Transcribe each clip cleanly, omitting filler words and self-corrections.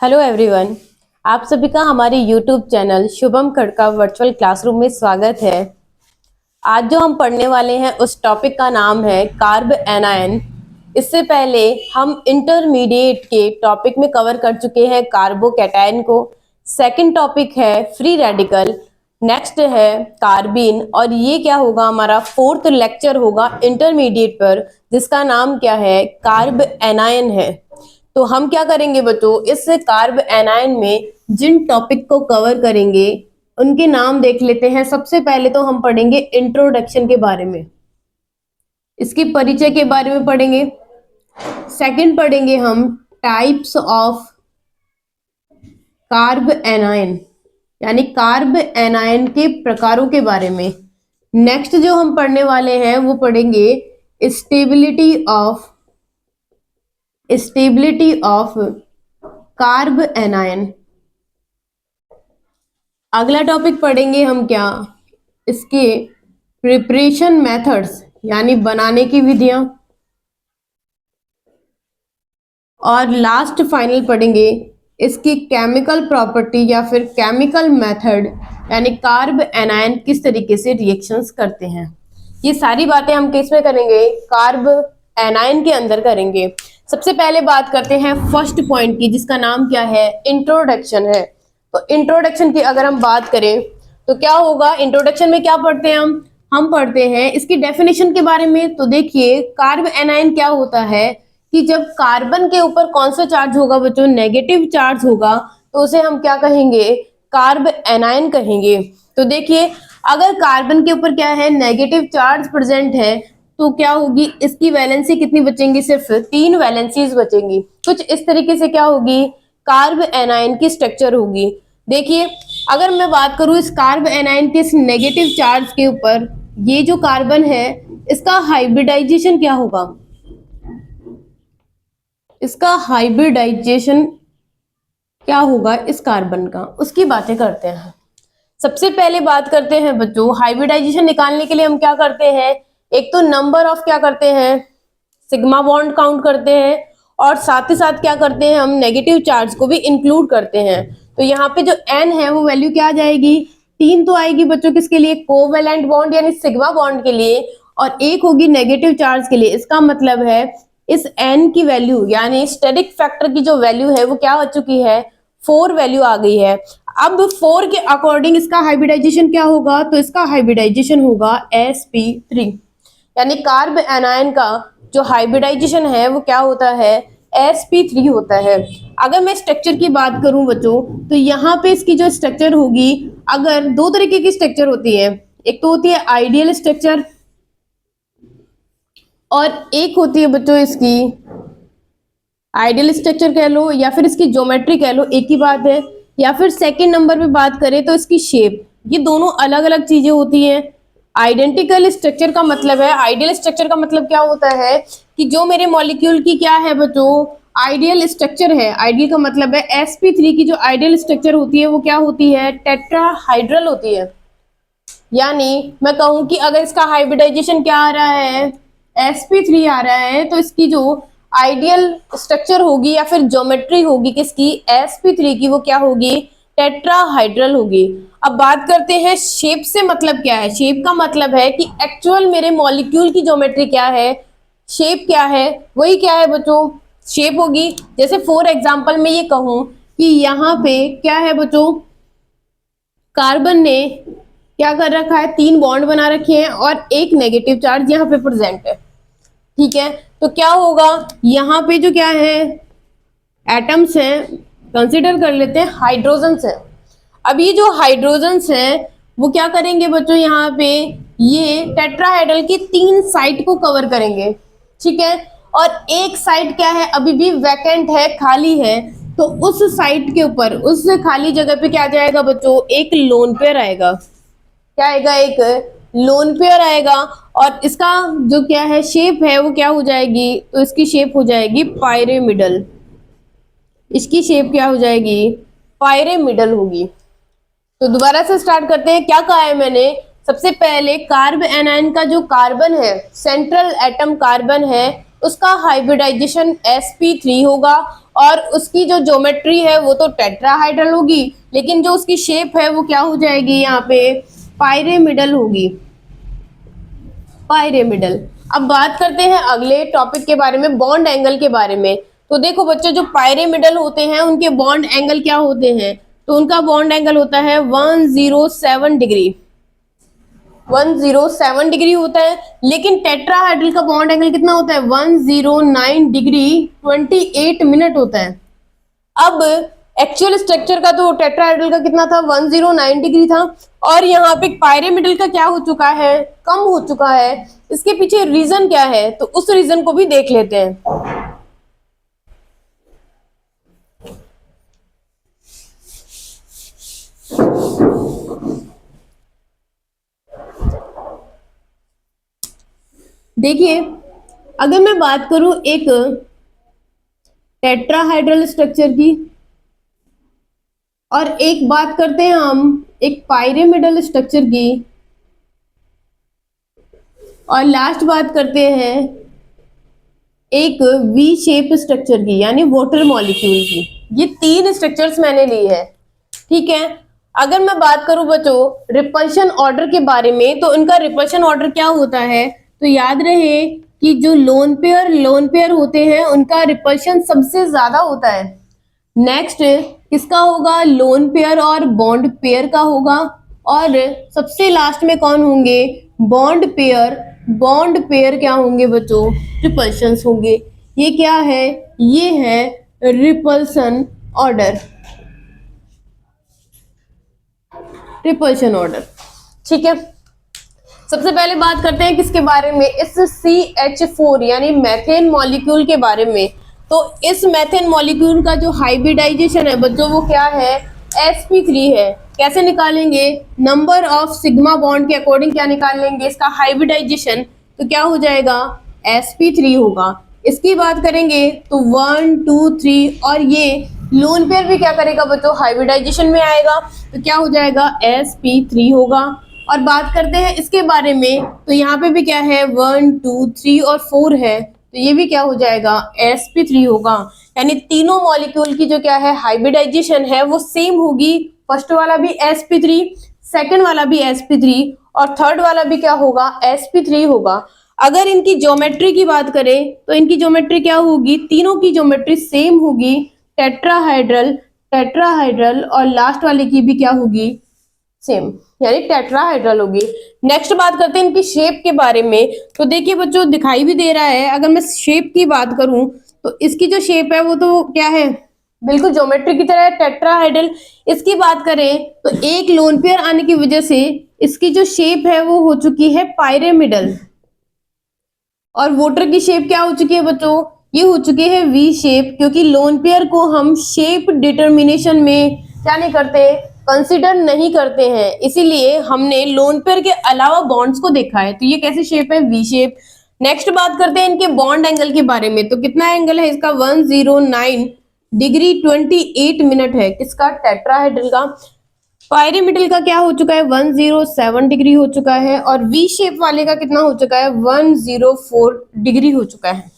Hello everyone, आप सभी का हमारे YouTube channel Shubham Khadka virtual classroom में स्वागत है। आज जो हम पढ़ने वाले हैं उस टॉपिक का नाम है कार्ब एनायन। इससे पहले हम इंटरमीडिएट के टॉपिक में कवर कर चुके हैं कार्बोकैटायन को। सेकंड टॉपिक है फ्री रेडिकल, नेक्स्ट है कार्बीन और ये क्या होगा, हमारा फोर्थ लेक्चर होगा इंटरमीडिएट पर, जिसका नाम क्या है, कार्ब एनायन है। तो हम क्या करेंगे बच्चों, इस कार्ब एनायन में जिन टॉपिक को कवर करेंगे उनके नाम देख लेते हैं। सबसे पहले तो हम पढ़ेंगे इंट्रोडक्शन के बारे में, इसकी परिचय के बारे में पढ़ेंगे। सेकंड पढ़ेंगे हम टाइप्स ऑफ कार्ब एनायन, यानी कार्ब एनायन के प्रकारों के बारे में। नेक्स्ट जो हम पढ़ने वाले हैं वो पढ़ेंगे स्टेबिलिटी ऑफ कार्ब एनायन। अगला टॉपिक पढ़ेंगे हम क्या, इसके प्रिपरेशन मेथड्स, यानी बनाने की विधियां। और लास्ट फाइनल पढ़ेंगे इसकी केमिकल प्रॉपर्टी या फिर केमिकल मेथड, यानी कार्ब एनायन किस तरीके से रिएक्शंस करते हैं। ये सारी बातें हम किस में करेंगे, कार्ब एनायन के अंदर करेंगे। सबसे पहले बात करते हैं फर्स्ट पॉइंट की, जिसका नाम क्या है, इंट्रोडक्शन है। तो इंट्रोडक्शन की अगर हम बात करें तो क्या होगा, इंट्रोडक्शन में क्या पढ़ते हैं हम पढ़ते हैं इसकी डेफिनेशन के बारे में। तो देखिए कार्ब एनायन क्या होता है कि जब कार्बन के ऊपर कौन सा चार्ज होगा बच्चों, नेगेटिव चार्ज होगा, तो उसे हम क्या कहेंगे, कार्ब एनायन कहेंगे। तो देखिए अगर कार्बन के ऊपर क्या है, नेगेटिव चार्ज प्रेजेंट है, तो क्या होगी, इसकी वैलेंसी कितनी बचेंगी, सिर्फ 3 वैलेंसीज बचेंगी। कुछ इस तरीके से क्या होगी, कार्ब एनायन की स्ट्रक्चर होगी। देखिए अगर मैं बात करूं इस कार्ब एनायन के इस नेगेटिव चार्ज के ऊपर, ये जो कार्बन है इसका हाइब्रिडाइजेशन क्या होगा, इसका हाइब्रिडाइजेशन क्या होगा इस कार्बन का, उसकी बातें करते हैं। सबसे पहले बात करते हैं बच्चों, हाइब्रिडाइजेशन निकालने के लिए हम क्या करते हैं, एक तो नंबर ऑफ क्या करते हैं, सिग्मा बॉन्ड काउंट करते हैं, और साथ ही साथ क्या करते हैं, हम नेगेटिव चार्ज को भी इंक्लूड करते हैं। तो यहाँ पे जो n है वो वैल्यू क्या आ जाएगी, 3 तो आएगी बच्चों किसके लिए, कोवेलेंट बॉन्ड यानी सिग्मा बॉन्ड के लिए, और 1 होगी नेगेटिव चार्ज के लिए। इसका मतलब है इस n की वैल्यू, यानी स्टेरिक फैक्टर की जो वैल्यू है वो क्या हो चुकी है, 4 वैल्यू आ गई है। अब 4 के अकॉर्डिंग इसका हाइब्रिडाइजेशन क्या होगा, तो इसका हाइब्रिडाइजेशन होगा sp3, यानी कार्ब एनायन का जो हाइब्रिडाइजेशन है वो क्या होता है, sp3 होता है। अगर मैं स्ट्रक्चर की बात करूं बच्चों, तो यहाँ पे इसकी जो स्ट्रक्चर होगी, अगर 2 तरीके की स्ट्रक्चर होती है, एक तो होती है आइडियल स्ट्रक्चर और एक होती है बच्चों इसकी आइडियल स्ट्रक्चर कह लो या फिर इसकी ज्योमेट्री कह लो, एक ही बात है। या फिर सेकंड नंबर पे बात करें तो इसकी शेप, ये दोनों अलग अलग चीजें होती हैं। आइडेंटिकल स्ट्रक्चर का मतलब है, आइडियल स्ट्रक्चर का मतलब क्या होता है कि जो मेरे मॉलिक्यूल की क्या है बच्चों, आइडियल स्ट्रक्चर है। आइडियल का मतलब है sp3 की जो आइडियल स्ट्रक्चर होती है वो क्या होती है, टेट्राहाइड्रल होती है। यानी मैं कहूं कि अगर इसका हाइब्रिडाइजेशन क्या आ रहा है, sp3 आ रहा है, तो इसकी जो आइडियल स्ट्रक्चर होगी या फिर ज्योमेट्री होगी किसकी, sp3 की, वो क्या होगी, टेट्राहाइड्रल होगी। अब बात करते हैं शेप से मतलब क्या है। शेप का मतलब है कि एक्चुअल मेरे मॉलिक्यूल की ज्योमेट्री क्या है, शेप क्या है, वही क्या है बच्चों, शेप होगी। जैसे फॉर एग्जांपल मैं ये कहूं कि यहाँ पे क्या है बच्चों, कार्बन ने क्या कर रखा है, 3 बॉन्ड बना रखे हैं और एक नेगेटिव चार्ज यहाँ पे प्रेजेंट है, ठीक है। तो क्या होगा, यहाँ पे जो क्या है एटम्स हैं, कंसीडर कर लेते हैं हाइड्रोजन्स हैं। अब ये जो हाइड्रोजन्स हैं वो क्या करेंगे बच्चों, यहाँ पे ये टेट्राहेड्रल की 3 साइड को कवर करेंगे, ठीक है। और एक साइड क्या है, अभी भी वैकेंट है, खाली है, तो उस साइड के ऊपर, उस खाली जगह पे क्या जाएगा बच्चों, एक लोन पेयर आएगा। क्या आएगा, एक लोन पेयर आएगा। और इसका जो क्या है शेप है वो क्या हो जाएगी, तो इसकी शेप हो जाएगी पायरेमिडल। इसकी शेप क्या हो जाएगी, पायरेमिडल होगी। तो दोबारा से स्टार्ट करते हैं, क्या कहा है मैंने, सबसे पहले कार्ब एनायन का जो कार्बन है, सेंट्रल एटम कार्बन है, उसका हाइब्रिडाइजेशन sp3 होगा और उसकी जो ज्योमेट्री है वो तो टेट्राहाइड्रल होगी, लेकिन जो उसकी शेप है वो क्या हो जाएगी, यहाँ पे पायरेमिडल होगी, पायरेमिडल। अब बात करते हैं अगले टॉपिक के बारे में, बॉन्ड एंगल के बारे में। तो देखो बच्चों, जो पायरेमिडल होते हैं उनके बॉन्ड एंगल क्या होते हैं, तो उनका बॉन्ड एंगल होता है 107 डिग्री, 107 डिग्री होता है। लेकिन टेट्राहाइड्रल का बॉन्ड एंगल कितना होता है, 109 डिग्री 28 मिनट होता है। अब एक्चुअल स्ट्रक्चर का तो टेट्राहाइड्रल का कितना था, 109 डिग्री था, और यहाँ पे पायरेमिडल का क्या हो चुका है, कम हो चुका है। इसके पीछे रीजन क्या है, तो उस रीजन को भी देख लेते हैं। देखिए, अगर मैं बात करूं एक टेट्राहाइड्रल स्ट्रक्चर की, और एक बात करते हैं हम एक पायरेमिडल स्ट्रक्चर की, और लास्ट बात करते हैं एक वी शेप स्ट्रक्चर की, यानी वाटर मॉलिक्यूल की। ये तीन स्ट्रक्चर्स मैंने ली है, ठीक है। अगर मैं बात करूं बच्चों रिपल्शन ऑर्डर के बारे में, तो इनका रिपल्शन ऑर्डर क्या होता है, तो याद रहे कि जो लोन पेयर होते हैं उनका रिपल्शन सबसे ज्यादा होता है। नेक्स्ट किसका होगा, लोन पेयर और बॉन्ड पेयर का होगा, और सबसे लास्ट में कौन होंगे, बॉन्ड पेयर क्या होंगे बच्चों, रिपल्शंस होंगे। ये क्या है, ये है रिपल्शन ऑर्डर, रिपल्शन ऑर्डर, ठीक है। सबसे पहले बात करते हैं किसके बारे में, इस CH4 यानी मैथेन मॉलिक्यूल के बारे में। तो इस मैथेन मॉलिक्यूल का जो हाइब्रिडाइजेशन है बच्चों वो क्या है, sp3 है। कैसे निकालेंगे, नंबर ऑफ सिग्मा बॉन्ड के अकॉर्डिंग क्या निकाल लेंगे इसका हाइब्रिडाइजेशन, तो क्या हो जाएगा, sp3 होगा। इसकी बात करेंगे तो 1 2 3, और ये लोन पेयर भी क्या करेगा बच्चों, हाइब्रिडाइजेशन में आएगा, तो क्या हो जाएगा, sp3 होगा। और बात करते हैं इसके बारे में, तो यहाँ पे भी क्या है, 1 2 3 और 4 है, तो ये भी क्या हो जाएगा, sp3 होगा। यानी तीनों मॉलिक्यूल की जो क्या है हाइब्रिडाइजेशन है वो सेम होगी। फर्स्ट वाला भी sp3, सेकंड वाला भी sp3, और थर्ड वाला भी क्या होगा, sp3 होगा। अगर इनकी ज्योमेट्री की बात करें तो इनकी ज्योमेट्री क्या होगी, तीनों की ज्योमेट्री सेम होगी, टेट्राहाइड्रल, और लास्ट वाले की भी क्या होगी, सेम, यानी टेट्राहाइड्रल होगी। नेक्स्ट बात करते हैं इनकी शेप के बारे में। तो देखिए बच्चों, दिखाई भी दे रहा है, अगर मैं शेप की बात करूं तो इसकी जो शेप है वो तो क्या है, बिल्कुल ज्योमेट्री की तरह है, टेट्राहाइड्रल। इसकी बात करें तो एक लोन पेयर आने की वजह से इसकी जो शेप है वो हो चुकी है पायरेमिडल, और वोटर की शेप क्या हो चुकी है बच्चों, ये हो चुकी है वी शेप, क्योंकि लोन पेयर को हम शेप डिटर्मिनेशन में क्या नहीं करते, कंसीडर नहीं करते हैं, इसीलिए हमने लोन पेयर के अलावा बॉन्ड्स को देखा है। तो ये कैसी शेप है, वी शेप। नेक्स्ट बात करते हैं इनके बॉन्ड एंगल के बारे में। तो कितना एंगल है इसका, 109 डिग्री 28 मिनट है, किसका, टेट्राहाइड्रल का। पायरेमिडल का क्या हो चुका है, 107 डिग्री हो चुका है, और वी शेप वाले का कितना हो चुका है, 104 डिग्री हो चुका है,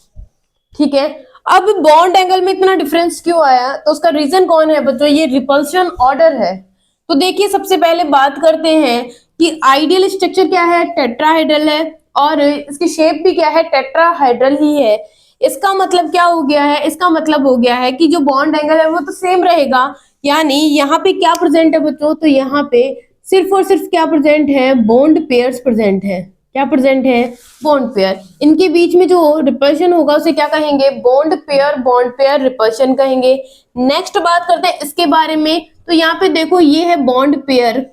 ठीक है। अब बॉन्ड एंगल में इतना डिफरेंस क्यों आया, तो उसका रीजन कौन है बच्चों, ये रिपल्शन ऑर्डर है। तो देखिए, सबसे पहले बात करते हैं कि आइडियल स्ट्रक्चर क्या है, टेट्राहाइड्रल है, और इसकी शेप भी क्या है, टेट्राहाइड्रल ही है। इसका मतलब क्या हो गया है, इसका मतलब हो गया है कि जो बॉन्ड एंगल है वो तो सेम रहेगा। यानी यहाँ पे क्या प्रेजेंट है बच्चों, तो यहाँ पे सिर्फ और सिर्फ क्या प्रेजेंट है, बॉन्ड पेयर्स प्रेजेंट है। क्या प्रेजेंट है, बॉन्ड पेयर। इनके बीच में जो रिपल्शन होगा उसे क्या कहेंगे, बॉन्ड पेयर रिपल्शन कहेंगे। नेक्स्ट बात करते हैं इसके बारे में। तो यहाँ पे देखो, ये है बॉन्ड पेयर,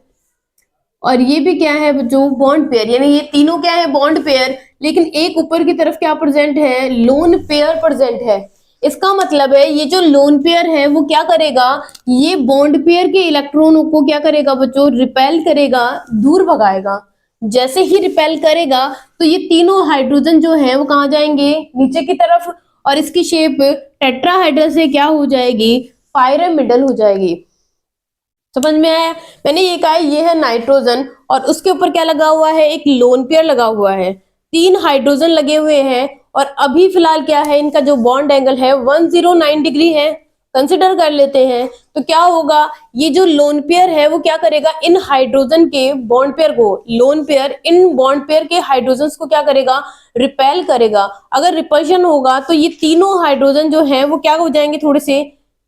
और ये भी क्या है बच्चों, बॉन्ड पेयर, यानी ये तीनों क्या है, बॉन्ड पेयर। लेकिन एक ऊपर की तरफ क्या प्रेजेंट है, लोन पेयर प्रेजेंट है। इसका मतलब है ये जो लोन पेयर है वो क्या करेगा, ये बॉन्ड पेयर के इलेक्ट्रॉनों को क्या करेगा बच्चों, रिपेल करेगा, दूर भगाएगा। जैसे ही रिपेल करेगा तो ये तीनों हाइड्रोजन जो है वो कहाँ जाएंगे, नीचे की तरफ, और इसकी शेप टेट्राहाइड्रल से क्या हो जाएगी, पायरेमिडल हो जाएगी। समझ में आया। मैंने ये कहा ये है नाइट्रोजन, और उसके ऊपर क्या लगा हुआ है, एक लोन पेयर लगा हुआ है, 3 हाइड्रोजन लगे हुए हैं, और अभी फिलहाल क्या है, इनका जो बॉन्ड एंगल है 109 डिग्री है, कंसिडर कर लेते हैं। तो क्या होगा, ये जो लोन पेयर है वो क्या करेगा, इन हाइड्रोजन के बॉन्ड पेयर को, lone pair in bond pair के हाइड्रोजन को क्या करेगा, रिपेल करेगा। अगर रिपल्शन होगा तो ये तीनों हाइड्रोजन जो है वो क्या हो जाएंगे, थोड़े से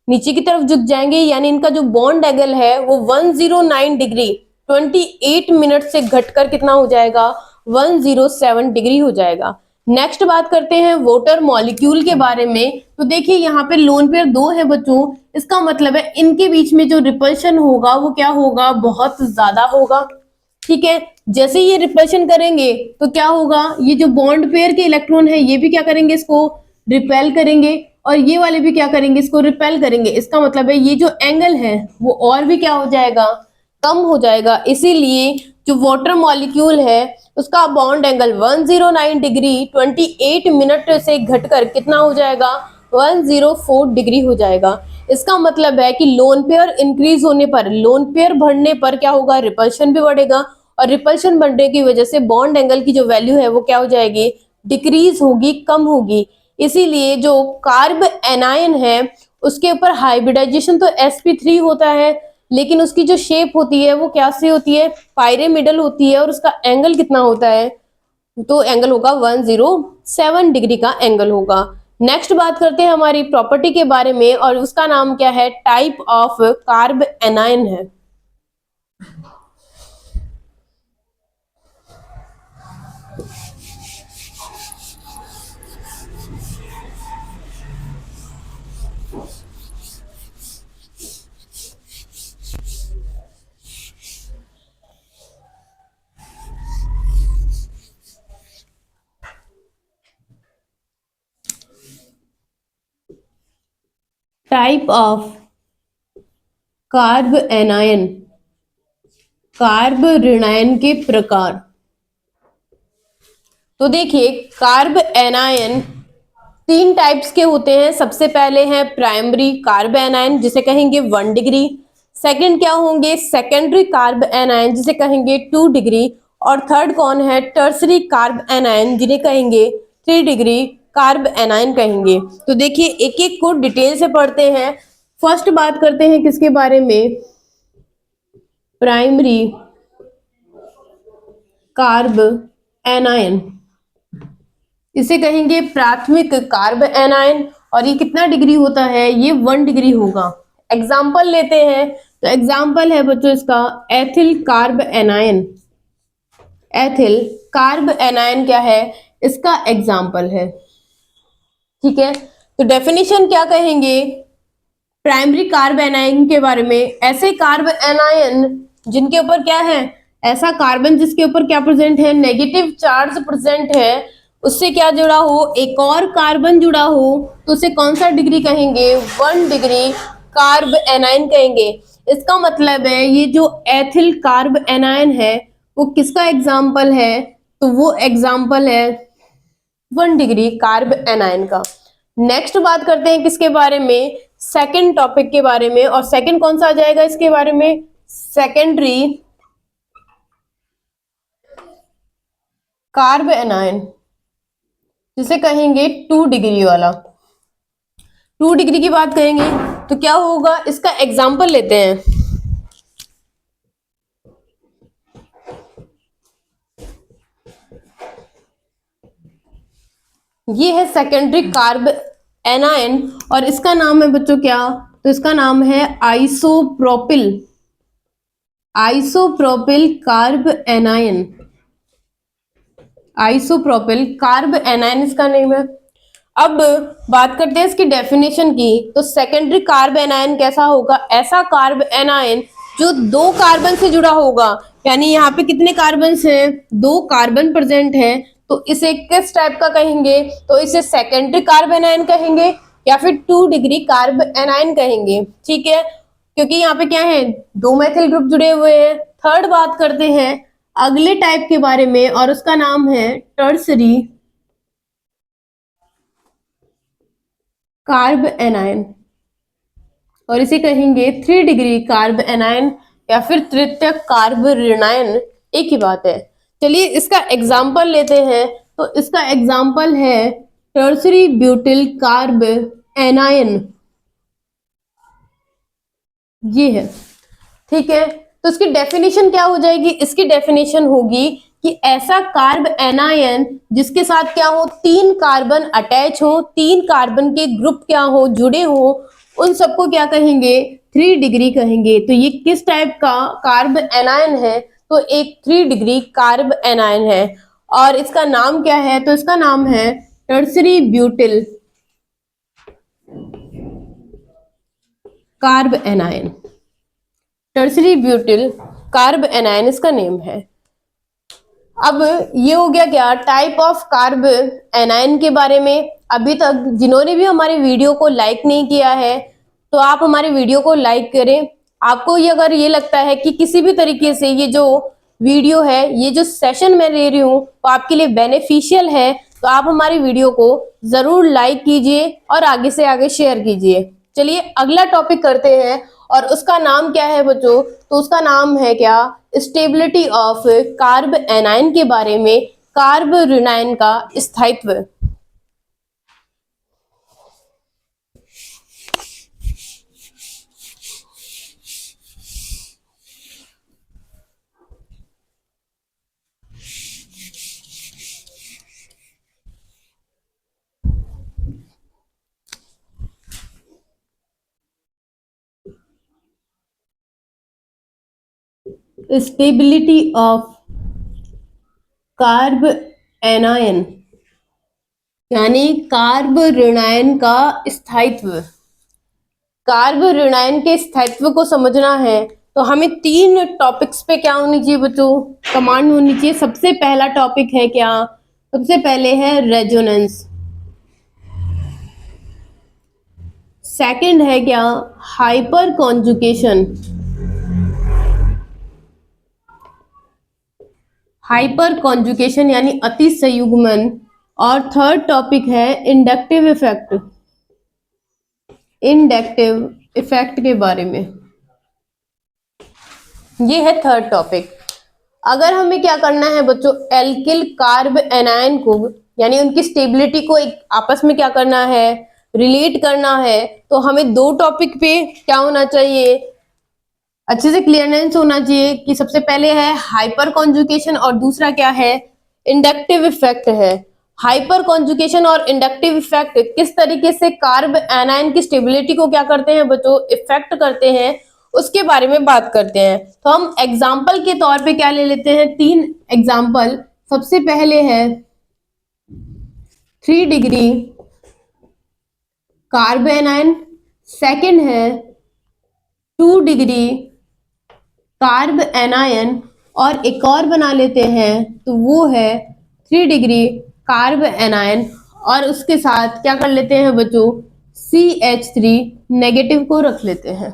नीचे की तरफ झुक जाएंगे, यानी इनका जो बॉन्ड एंगल है वो 109 डिग्री 28 मिनट से घटकर कितना हो जाएगा, 107 डिग्री हो जाएगा। नेक्स्ट बात करते हैं वाटर मॉलिक्यूल के बारे में। तो देखिए यहाँ पे लोन पेयर 2 है बच्चों, इसका मतलब है इनके बीच में जो रिपल्शन होगा वो क्या होगा, बहुत ज्यादा होगा। ठीक है, जैसे ये रिपल्शन करेंगे तो क्या होगा, ये जो बॉन्ड पेयर के इलेक्ट्रॉन है ये भी क्या करेंगे, इसको रिपेल करेंगे, और ये वाले भी क्या करेंगे, इसको रिपेल करेंगे। इसका मतलब है ये जो एंगल है वो और भी क्या हो जाएगा, कम हो जाएगा। इसीलिए जो वाटर मॉलिक्यूल है उसका बॉन्ड एंगल 109 डिग्री 28 मिनट से घटकर कितना हो जाएगा, 104 डिग्री हो जाएगा। इसका मतलब है कि लोन पेयर इंक्रीज होने पर, लोन पेयर बढ़ने पर क्या होगा, रिपल्शन भी बढ़ेगा, और रिपल्शन बढ़ने की वजह से बॉन्ड एंगल की जो वैल्यू है वो क्या हो जाएगी, डिक्रीज होगी, कम होगी। इसीलिए जो कार्ब एनायन है उसके ऊपर हाइब्रिडाइजेशन तो sp3 होता है, लेकिन उसकी जो शेप होती है वो क्या से होती है, पायरेमिडल होती है, और उसका एंगल कितना होता है, तो एंगल होगा 107 डिग्री का एंगल होगा। नेक्स्ट बात करते हैं हमारी प्रॉपर्टी के बारे में, और उसका नाम क्या है, टाइप ऑफ कार्ब एनायन है। Type of carbanion, carb ऋणायन के प्रकार। तो देखिए कार्ब एनायन 3 टाइप्स के होते हैं। सबसे पहले है प्राइमरी कार्ब एनायन जिसे कहेंगे 1 डिग्री, सेकंड क्या होंगे, सेकेंडरी कार्ब एनायन जिसे कहेंगे 2 डिग्री, और थर्ड कौन है, टर्सरी कार्ब एनायन जिन्हें कहेंगे 3 डिग्री कार्ब एनायन कहेंगे। तो देखिए एक एक को डिटेल से पढ़ते हैं। फर्स्ट बात करते हैं किसके बारे में, प्राइमरी कार्ब एनायन, इसे कहेंगे प्राथमिक कार्ब एनायन, और ये कितना डिग्री होता है, ये 1 डिग्री होगा। एग्जाम्पल लेते हैं, तो एग्जाम्पल है बच्चों इसका ethyl carb anion. Ethyl carb anion क्या है, इसका एग्जाम्पल है। ठीक है, तो डेफिनेशन क्या कहेंगे प्राइमरी कार्ब एनायन के बारे में, ऐसे कार्ब एनायन जिनके ऊपर क्या है, ऐसा कार्बन जिसके ऊपर क्या प्रेजेंट है, नेगेटिव चार्ज प्रेजेंट है, उससे क्या जुड़ा हो, एक और कार्बन जुड़ा हो, तो उसे कौन सा डिग्री कहेंगे, 1 डिग्री कार्ब एनायन कहेंगे। इसका मतलब है ये जो एथिल कार्ब एनायन है वो किसका एग्जाम्पल है, तो वो एग्जाम्पल है 1 डिग्री कार्ब एनायन का। नेक्स्ट बात करते हैं किसके बारे में, सेकंड टॉपिक के बारे में, और सेकंड कौन सा आ जाएगा इसके बारे में, सेकेंडरी कार्ब एनायन जिसे कहेंगे 2 डिग्री वाला। 2 डिग्री की बात करेंगे तो क्या होगा, इसका एग्जाम्पल लेते हैं। ये है सेकेंडरी कार्ब एनायन, और इसका नाम है बच्चों क्या, तो इसका नाम है isopropyl, isopropyl carb anion, isopropyl carb anion इसका नेम है। अब बात करते हैं इसकी डेफिनेशन की, तो सेकेंडरी कार्ब एनायन कैसा होगा, ऐसा कार्ब एनायन जो 2 कार्बन से जुड़ा होगा, यानी यहाँ पे कितने कार्बन हैं, 2 कार्बन प्रेजेंट है, तो इसे किस टाइप का कहेंगे, तो इसे सेकेंडरी कार्ब एनायन कहेंगे या फिर 2 डिग्री कार्ब एनायन कहेंगे। ठीक है, क्योंकि यहाँ पे क्या है, 2 मेथिल ग्रुप जुड़े हुए हैं। थर्ड बात करते हैं अगले टाइप के बारे में, और उसका नाम है टर्सरी कार्ब एनायन, और इसे कहेंगे 3 डिग्री कार्ब एनायन या फिर तृतीयक कार्ब ऋणायन, एक ही बात है। चलिए इसका एग्जाम्पल लेते हैं, तो इसका एग्जाम्पल है टर्सरी ब्यूटिल कार्ब एनायन, ये है। ठीक है, तो इसकी डेफिनेशन क्या हो जाएगी? इसकी डेफिनेशन होगी कि ऐसा कार्ब एनायन जिसके साथ क्या हो, 3 कार्बन अटैच हो, 3 कार्बन के ग्रुप क्या हो, जुड़े हो, उन सबको क्या कहेंगे? 3 डिग्री कहेंगे। तो ये किस टाइप का कार्ब एनायन है? तो एक 3 डिग्री कार्ब एनायन है। और इसका नाम क्या है? तो इसका नाम है tertiary butyl carb anion. Tertiary butyl carb anion इसका नेम है। अब ये हो गया क्या? टाइप ऑफ कार्ब एनायन के बारे में। अभी तक जिन्होंने भी हमारी वीडियो को लाइक नहीं किया है तो आप हमारी वीडियो को लाइक करें। आपको ये अगर ये लगता है कि किसी भी तरीके से ये जो वीडियो है, ये जो सेशन मैं ले रही हूँ वो आपके लिए बेनिफिशियल है, तो आप हमारी वीडियो को जरूर लाइक कीजिए और आगे से आगे शेयर कीजिए। चलिए अगला टॉपिक करते हैं, और उसका नाम क्या है बच्चों? तो उसका नाम है क्या? स्टेबिलिटी ऑफ कार्ब एनायन के बारे में, कार्ब ऋणायन का स्थायित्व। स्टेबिलिटी ऑफ कार्ब एनायन यानी कार्ब ऋणायन का स्थायित्व। कार्ब ऋणायन के स्थायित्व को समझना है तो हमें 3 टॉपिक्स पे क्या होनी चाहिए बच्चों? कमांड होनी चाहिए। सबसे पहला टॉपिक है क्या? सबसे पहले है रेजोनेंस। सेकंड है क्या? Hyper conjugation. हाइपर कॉन्जुगेशन यानी अति संयुग्मन। और थर्ड टॉपिक है इंडक्टिव इफेक्ट। इंडक्टिव इफेक्ट के बारे में, ये है थर्ड टॉपिक। अगर हमें क्या करना है बच्चों? एल्किल कार्ब एनायन को यानी उनकी स्टेबिलिटी को एक आपस में क्या करना है? रिलेट करना है। तो हमें 2 टॉपिक पे क्या होना चाहिए? अच्छे से क्लियरेंस होना चाहिए कि सबसे पहले है हाइपर कॉन्जुगेशन और दूसरा क्या है? इंडक्टिव इफेक्ट है। हाइपर कॉन्जुगेशन और इंडक्टिव इफेक्ट किस तरीके से कार्ब एनायन की स्टेबिलिटी को क्या करते हैं बच्चों? इफेक्ट करते हैं, उसके बारे में बात करते हैं। तो हम एग्जाम्पल के तौर पे क्या ले लेते हैं? 3 एग्जाम्पल। सबसे पहले है 3 डिग्री कार्ब एनायन, सेकेंड है 2 डिग्री कार्ब एनायन, और एक और बना लेते हैं तो वो है 3 डिग्री कार्ब एनायन, और उसके साथ क्या कर लेते हैं बच्चों? CH3 नेगेटिव को रख लेते हैं।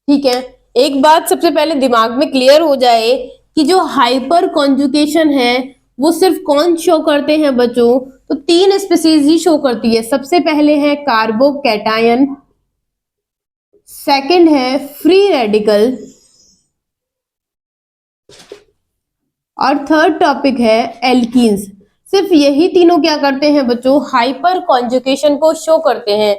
ठीक है, एक बात सबसे पहले दिमाग में क्लियर हो जाए कि जो हाइपर कॉन्जुगेशन है वो सिर्फ कौन शो करते हैं बच्चों? तो 3 स्पीसीज ही शो करती है। सबसे पहले है कार्बोकैटायन, सेकंड है फ्री रेडिकल, और थर्ड टॉपिक है एल्कीन्स। सिर्फ यही तीनों क्या करते हैं बच्चों? हाइपर कॉन्जुगेशन को शो करते हैं।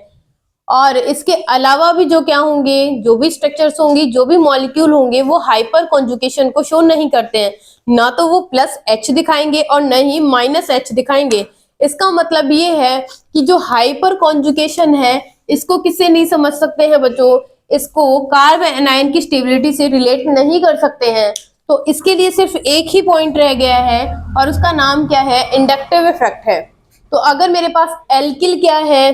और इसके अलावा भी जो क्या होंगे, जो भी स्ट्रक्चर्स होंगी, जो भी मॉलिक्यूल होंगे, वो हाइपर कॉन्जुगेशन को शो नहीं करते हैं। ना तो वो +H दिखाएंगे और न ही -H दिखाएंगे। इसका मतलब ये है कि जो हाइपर कॉन्जुगेशन है इसको किससे नहीं समझ सकते हैं बच्चों? इसको कार्ब एनायन की स्टेबिलिटी से रिलेट नहीं कर सकते हैं। तो इसके लिए सिर्फ एक ही पॉइंट रह गया है और उसका नाम क्या है? इंडक्टिव इफेक्ट है। तो अगर मेरे पास एल्किल क्या है?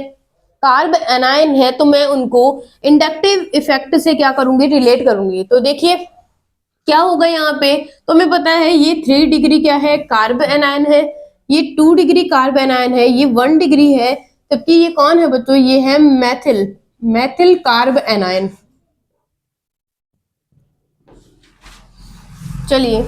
कार्ब एनायन है, तो मैं उनको इंडक्टिव इफेक्ट से क्या करूंगी? रिलेट करूंगी। तो देखिए क्या होगा यहाँ पे, तो हमें पता है ये 3 डिग्री क्या है? कार्ब एनायन है। ये 2 डिग्री कार्ब एनायन है। ये 1 डिग्री है। जबकि ये कौन है बच्चों? ये है मैथिल, मैथिल कार्ब एनायन। चलिए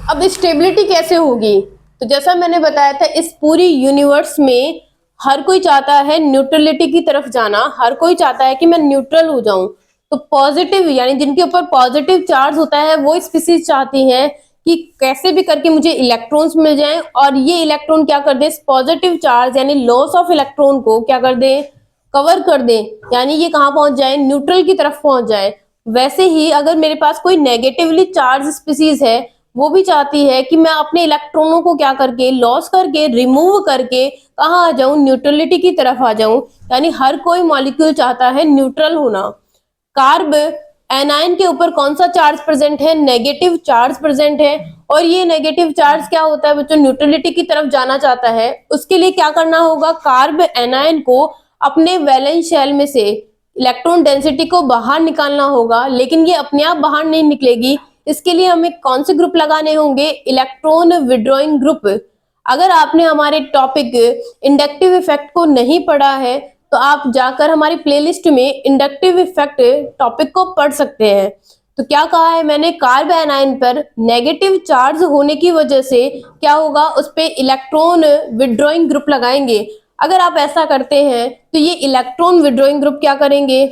अब स्टेबिलिटी कैसे होगी? तो जैसा मैंने बताया था, इस पूरी यूनिवर्स में हर कोई चाहता है न्यूट्रलिटी की तरफ जाना। हर कोई चाहता है कि मैं न्यूट्रल हो जाऊं। तो पॉजिटिव यानी जिनके ऊपर पॉजिटिव चार्ज होता है वो स्पीसीज चाहती हैं कि कैसे भी करके मुझे इलेक्ट्रॉन्स मिल जाएं और ये इलेक्ट्रॉन क्या कर दे, पॉजिटिव चार्ज यानी लॉस ऑफ इलेक्ट्रॉन को क्या कर दे, कवर कर दे, यानी ये कहाँ पहुंच जाए, न्यूट्रल की तरफ पहुंच जाए। वैसे ही अगर मेरे पास कोई नेगेटिवली चार्ज स्पीसीज है, वो भी चाहती है कि मैं अपने इलेक्ट्रॉनों को क्या करके, लॉस करके, रिमूव करके कहाँ आ जाऊं, न्यूट्रलिटी की तरफ आ जाऊं। यानी हर कोई मॉलिक्यूल चाहता है न्यूट्रल होना। कार्ब एनायन के ऊपर कौन सा चार्ज प्रेजेंट है, नेगेटिव चार्ज प्रेजेंट है, और ये नेगेटिव चार्ज क्या होता है बच्चों, न्यूट्रलिटी की तरफ जाना चाहता है। उसके लिए क्या करना होगा, कार्ब एनायन को अपने वैलेंस शेल में से इलेक्ट्रॉन डेंसिटी को बाहर निकालना होगा, लेकिन ये अपने आप बाहर नहीं निकलेगी। इसके लिए हमें कौन से ग्रुप लगाने होंगे, इलेक्ट्रॉन विड्रॉइंग ग्रुप। अगर आपने हमारे टॉपिक इंडक्टिव इफेक्ट को नहीं पढ़ा है तो आप जाकर हमारी प्लेलिस्ट में इंडक्टिव इफेक्ट टॉपिक को पढ़ सकते हैं। तो क्या कहा है मैंने, कार्ब एनायन पर नेगेटिव चार्ज होने की वजह से क्या होगा, उस पे इलेक्ट्रॉन विड्रॉइंग ग्रुप लगाएंगे। अगर आप ऐसा करते हैं तो ये इलेक्ट्रॉन विड्रॉइंग ग्रुप क्या करेंगे,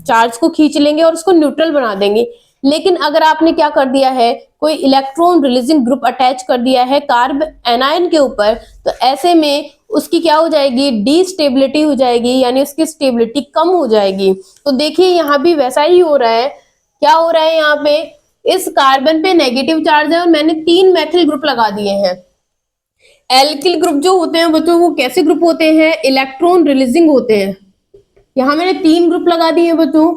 चार्ज को खींच लेंगे और उसको न्यूट्रल बना देंगे। लेकिन अगर आपने क्या कर दिया है, कोई इलेक्ट्रॉन रिलीजिंग ग्रुप अटैच कर दिया है कार्ब एनायन के ऊपर, तो ऐसे में उसकी क्या हो जाएगी, डीस्टेबिलिटी हो जाएगी, यानी उसकी स्टेबिलिटी कम हो जाएगी। तो देखिए यहाँ भी वैसा ही हो रहा है। क्या हो रहा है यहाँ पे, इस कार्बन पे नेगेटिव चार्ज है और मैंने 3 मेथिल ग्रुप लगा दिए हैं। एल्किल ग्रुप जो होते हैं बच्चों, वो कैसे ग्रुप होते हैं, इलेक्ट्रॉन रिलीजिंग होते हैं। यहाँ मैंने 3 ग्रुप लगा दिए हैं बच्चों।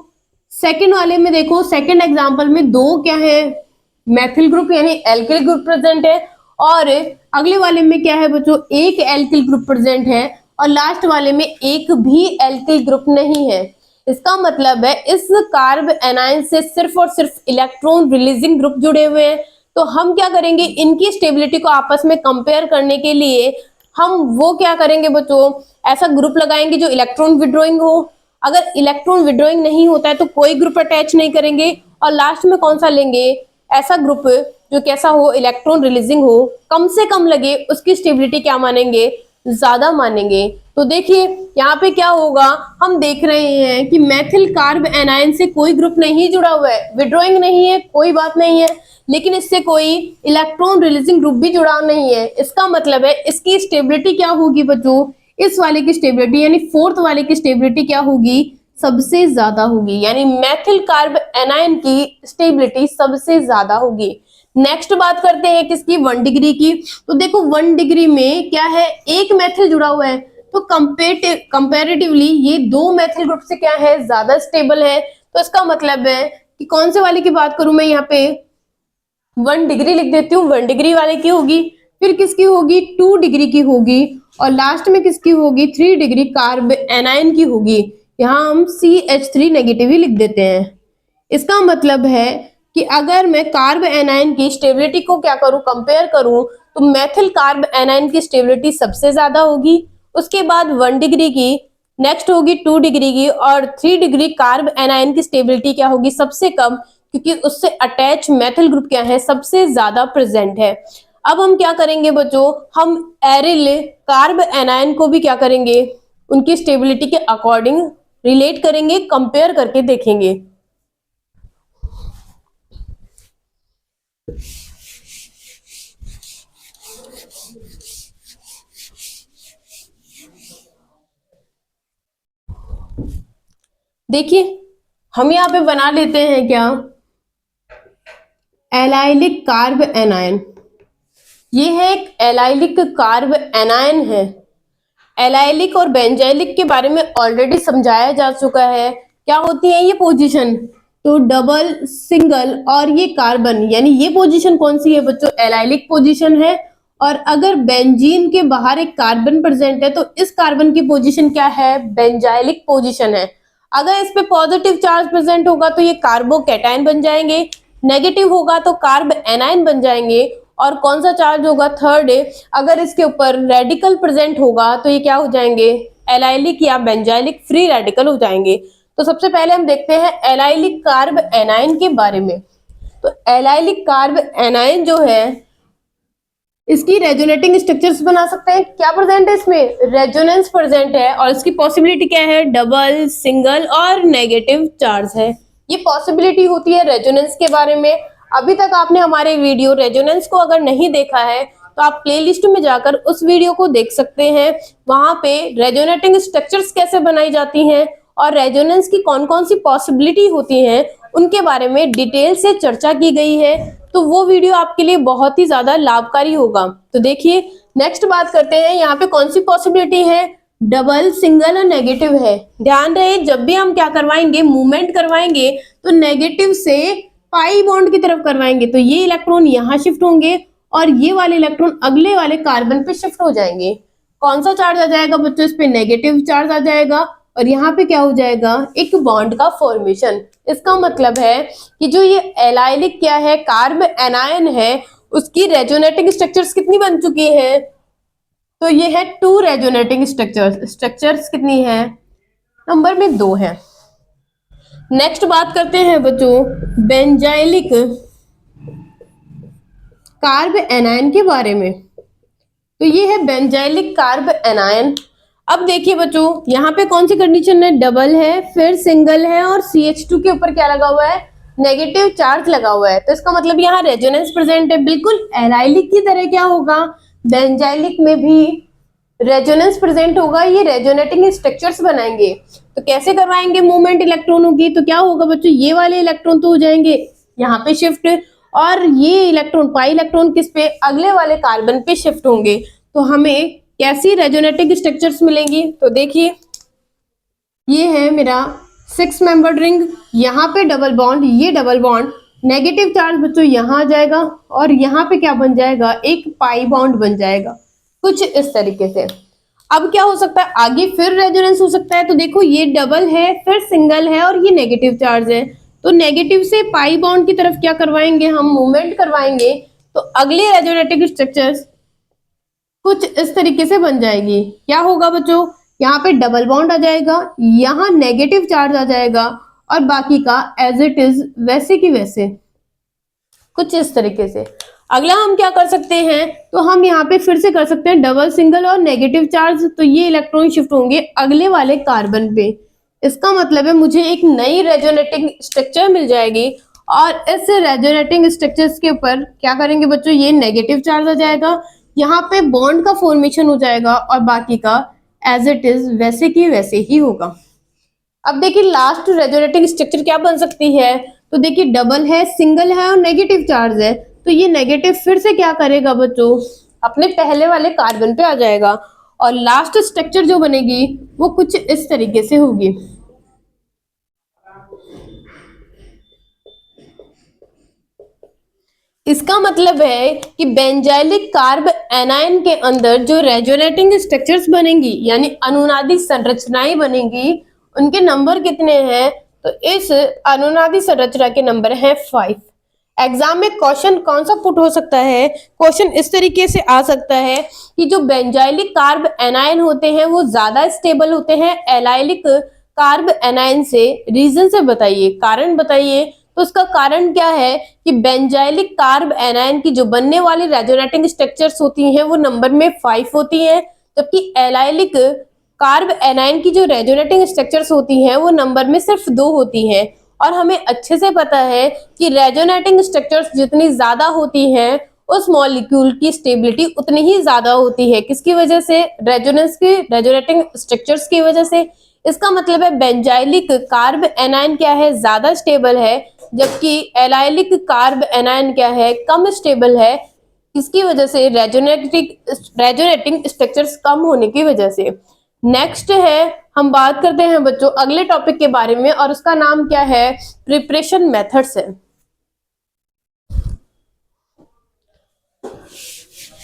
सेकंड वाले में देखो, सेकंड एग्जांपल में 2 क्या है, मेथिल ग्रुप यानी एल्किल ग्रुप प्रेजेंट है, और अगले वाले में क्या है बच्चों, एक एल्किल ग्रुप प्रेजेंट है, और लास्ट वाले में एक भी एल्किल ग्रुप नहीं है। इसका मतलब है इस कार्ब एनायन से सिर्फ और सिर्फ इलेक्ट्रॉन रिलीजिंग ग्रुप जुड़े हुए हैं। तो हम क्या करेंगे, इनकी स्टेबिलिटी को आपस में कंपेयर करने के लिए हम वो क्या करेंगे बच्चों, ऐसा ग्रुप लगाएंगे जो इलेक्ट्रॉन विड्रॉइंग हो। अगर इलेक्ट्रॉन विड्रॉइंग नहीं होता है तो कोई ग्रुप अटैच नहीं करेंगे, और लास्ट में कौन सा लेंगे, ऐसा ग्रुप जो कैसा हो, इलेक्ट्रॉन रिलीजिंग हो, कम से कम लगे, उसकी स्टेबिलिटी क्या मानेंगे, ज्यादा मानेंगे। तो देखिए यहाँ पे क्या होगा, हम देख रहे हैं कि मेथिल कार्ब एनायन से कोई ग्रुप नहीं जुड़ा हुआ है, विड्रॉइंग नहीं है, कोई बात नहीं है, लेकिन इससे कोई इलेक्ट्रॉन रिलीजिंग ग्रुप भी जुड़ा नहीं है। इसका मतलब है इसकी स्टेबिलिटी क्या होगी बच्चों, इस वाले की स्टेबिलिटी यानी फोर्थ वाले की स्टेबिलिटी क्या होगी, सबसे ज्यादा होगी, यानी मेथिल कार्ब एनायन की स्टेबिलिटी सबसे ज्यादा होगी। नेक्स्ट बात करते हैं किसकी, 1 डिग्री की। तो देखो 1 डिग्री में क्या है, एक मेथिल जुड़ा हुआ है, तो कंपेरेटिवली ये 2 मेथिल ग्रुप से क्या है, ज्यादा स्टेबल है। तो इसका मतलब है कि कौन से वाले की बात करूं मैं, यहाँ पे 1 डिग्री लिख देती हूँ, 1 डिग्री वाले की होगी, फिर किसकी होगी, 2 डिग्री की होगी, और लास्ट में किसकी होगी, 3 डिग्री कार्ब एनायन की होगी। यहाँ हम CH3 नेगेटिव ही लिख देते हैं। इसका मतलब है कि अगर मैं कार्ब एनायन की स्टेबिलिटी को क्या करूं, कंपेयर करूं, तो मेथिल कार्ब एनायन की स्टेबिलिटी सबसे ज्यादा होगी, उसके बाद 1 डिग्री की, नेक्स्ट होगी 2 डिग्री की, और 3 डिग्री कार्ब एनायन की स्टेबिलिटी क्या होगी, सबसे कम, क्योंकि उससे अटैच मेथिल ग्रुप क्या है, सबसे ज्यादा प्रेजेंट है। अब हम क्या करेंगे बच्चों, हम एरिल कार्ब एनायन को भी क्या करेंगे, उनकी स्टेबिलिटी के अकॉर्डिंग रिलेट करेंगे, कंपेयर करके देखेंगे। देखिए हम यहाँ पे बना लेते हैं क्या, एलाइलिक कार्ब एनायन। ये है एक एलाइलिक कार्ब एनायन है। एलाइलिक और बेंजाइलिक के बारे में ऑलरेडी समझाया जा चुका है। क्या होती है ये पोजीशन, तो डबल, सिंगल और ये कार्बन, यानी ये पोजीशन कौन सी है बच्चों, एलाइलिक पोजीशन है। और अगर बेंजीन के बाहर एक कार्बन प्रेजेंट है तो इस कार्बन की पोजीशन क्या है, बेंजाइलिक पोजीशन है। अगर इस पे पॉजिटिव चार्ज प्रेजेंट होगा तो ये कार्बोकैटायन बन जाएंगे, नेगेटिव होगा तो कार्ब एनायन बन जाएंगे, और कौन सा चार्ज होगा, थर्ड, अगर इसके ऊपर रेडिकल प्रेजेंट होगा तो ये क्या हो जाएंगे, एलाइलिक या बेंजाइलिक फ्री रेडिकल हो जाएंगे। तो सबसे पहले हम देखते हैं एलाइलिक कार्ब एनायन के बारे में। तो एलाइलिक कार्ब एनायन जो है, इसकी रेजोनेटिंग स्ट्रक्चर्स बना सकते हैं। क्या प्रेजेंट है इसमें, रेजोनेंस प्रेजेंट है, और इसकी पॉसिबिलिटी क्या है, डबल, सिंगल और नेगेटिव चार्ज है। ये पॉसिबिलिटी होती है रेजोनेंस के बारे में। अभी तक आपने हमारे वीडियो रेजोनेंस को अगर नहीं देखा है तो आप प्लेलिस्ट में जाकर उस वीडियो को देख सकते हैं। वहां पे रेजोनेटिंग स्ट्रक्चर्स कैसे बनाई जाती हैं और रेजोनेंस की कौन कौन सी पॉसिबिलिटी होती हैं उनके बारे में डिटेल से चर्चा की गई है। तो वो वीडियो आपके लिए बहुत ही ज्यादा लाभकारी होगा। तो देखिए नेक्स्ट बात करते हैं, यहाँ पे कौन सी पॉसिबिलिटी है, डबल, सिंगल और नेगेटिव है। ध्यान रहे जब भी हम क्या करवाएंगे, मूवमेंट करवाएंगे तो नेगेटिव से पाई बॉन्ड की तरफ करवाएंगे तो ये इलेक्ट्रॉन यहाँ शिफ्ट होंगे और ये वाले इलेक्ट्रॉन अगले वाले कार्बन पे शिफ्ट हो जाएंगे। कौन सा चार्ज आ जाएगा बच्चों, इस पे नेगेटिव चार्ज आ जाएगा और यहाँ पे क्या हो जाएगा, एक बॉन्ड का फॉर्मेशन। इसका मतलब है कि जो ये एलाइलिक क्या है, कार्ब एनायन है, उसकी रेजोनेटिंग स्ट्रक्चर्स कितनी बन चुकी है, तो ये है 2 रेजोनेटिंग स्ट्रक्चर्स कितनी है, नंबर में 2 है। नेक्स्ट बात करते हैं बच्चों बेंजाइलिक कार्ब एनायन के बारे में। तो ये है बेंजाइलिक कार्ब एनायन। अब देखिए बच्चों यहाँ पे कौन सी कंडीशन है, डबल है, फिर सिंगल है और CH2 के ऊपर क्या लगा हुआ है, नेगेटिव चार्ज लगा हुआ है। तो इसका मतलब यहाँ रेजोनेंस प्रेजेंट है। बिल्कुल एलाइलिक की तरह क्या होगा, बेंजाइलिक में भी रेजोनेंस प्रेजेंट होगा। ये रेजोनेटिंग स्ट्रक्चर्स बनाएंगे। तो कैसे करवाएंगे मूवमेंट इलेक्ट्रॉनों की, तो क्या होगा बच्चों, ये वाले इलेक्ट्रॉन तो हो जाएंगे यहाँ पे शिफ्ट और ये इलेक्ट्रॉन, पाई इलेक्ट्रॉन किस पे, अगले वाले कार्बन पे शिफ्ट होंगे। तो हमें कैसी रेजोनेटिंग स्ट्रक्चर्स मिलेंगी, तो देखिए ये है मेरा 6 मेंबर्ड रिंग, यहाँ पे डबल बॉन्ड, ये डबल बॉन्ड, नेगेटिव चार्ज बच्चों यहाँ आ जाएगा और यहाँ पे क्या बन जाएगा, एक पाई बॉन्ड बन जाएगा कुछ इस तरीके से। अब क्या हो सकता है आगे, फिर रेजोनेंस हो सकता है। तो देखो ये डबल है, फिर सिंगल है और ये नेगेटिव चार्ज है। तो नेगेटिव से पाई बॉन्ड की तरफ क्या करवाएंगे, हम मूवमेंट करवाएंगे तो अगले रेजोनेटिंग स्ट्रक्चर्स कुछ इस तरीके से बन जाएगी। क्या होगा बच्चों, यहाँ पे डबल बॉन्ड आ जाएगा, यहाँ नेगेटिव चार्ज आ जाएगा और बाकी का एज इट इज वैसे की वैसे कुछ इस तरीके से। अगला हम क्या कर सकते हैं, तो हम यहाँ पे फिर से कर सकते हैं डबल, सिंगल और नेगेटिव चार्ज। तो ये इलेक्ट्रॉन शिफ्ट होंगे अगले वाले कार्बन पे। इसका मतलब है मुझे एक नई रेजोनेटिंग स्ट्रक्चर मिल जाएगी और इस रेजोनेटिंग स्ट्रक्चर्स के ऊपर क्या करेंगे बच्चों, ये नेगेटिव चार्ज आ जाएगा, यहाँ पे बॉन्ड का फॉर्मेशन हो जाएगा और बाकी का एज इट इज वैसे की वैसे ही होगा। अब देखिए लास्ट रेजोनेटिंग स्ट्रक्चर क्या बन सकती है, तो देखिए डबल है, सिंगल है और नेगेटिव चार्ज है। तो ये नेगेटिव फिर से क्या करेगा बच्चों, अपने पहले वाले कार्बन पे आ जाएगा और लास्ट स्ट्रक्चर जो बनेगी वो कुछ इस तरीके से होगी। इसका मतलब है कि बेंजाइलिक कार्ब एनायन के अंदर जो रेजोनेटिंग स्ट्रक्चर्स बनेंगी यानी अनुनादी संरचनाएं बनेंगी, उनके नंबर कितने हैं, तो इस अनुनादी संरचना के नंबर है 5। एग्जाम में क्वेश्चन कौन सा पुट हो सकता है, क्वेश्चन इस तरीके से आ सकता है कि जो बेंजाइलिक कार्ब एनायन होते हैं वो ज्यादा स्टेबल होते हैं एलाइलिक कार्ब एनायन से। रीजन से बताइए, कारण बताइए। तो उसका कारण क्या है कि बेंजाइलिक कार्ब एनायन की जो बनने वाली रेजोनेटिंग स्ट्रक्चर्स होती हैं वो नंबर में 5 होती हैं, जबकि एलाइलिक कार्ब एनायन की जो रेजोनेटिंग स्ट्रक्चर्स होती हैं वो नंबर में सिर्फ 2 होती हैं। और हमें अच्छे से पता है कि रेजोनेटिंग स्ट्रक्चर्स जितनी ज्यादा होती हैं उस मॉलिक्यूल की स्टेबिलिटी उतनी ही ज्यादा होती है। किसकी वजह से, रेजोनेटिंग स्ट्रक्चर्स की वजह से। इसका मतलब है बेंजाइलिक कार्ब एनायन क्या है, ज्यादा स्टेबल है, जबकि एलाइलिक कार्ब एनायन क्या है, कम स्टेबल है। किसकी वजह से, रेजोनेटिंग स्ट्रक्चर्स कम होने की वजह से। नेक्स्ट है, हम बात करते हैं बच्चों अगले टॉपिक के बारे में और उसका नाम क्या है, प्रिपरेशन मेथड्स है।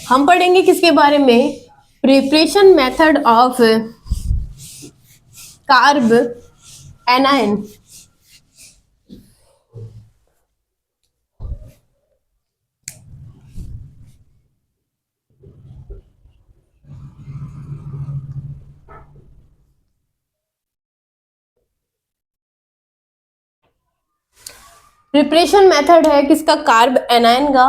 हम पढ़ेंगे किसके बारे में, preparation method of carb anion. Preparation method है किसका, कार्ब एनायन का।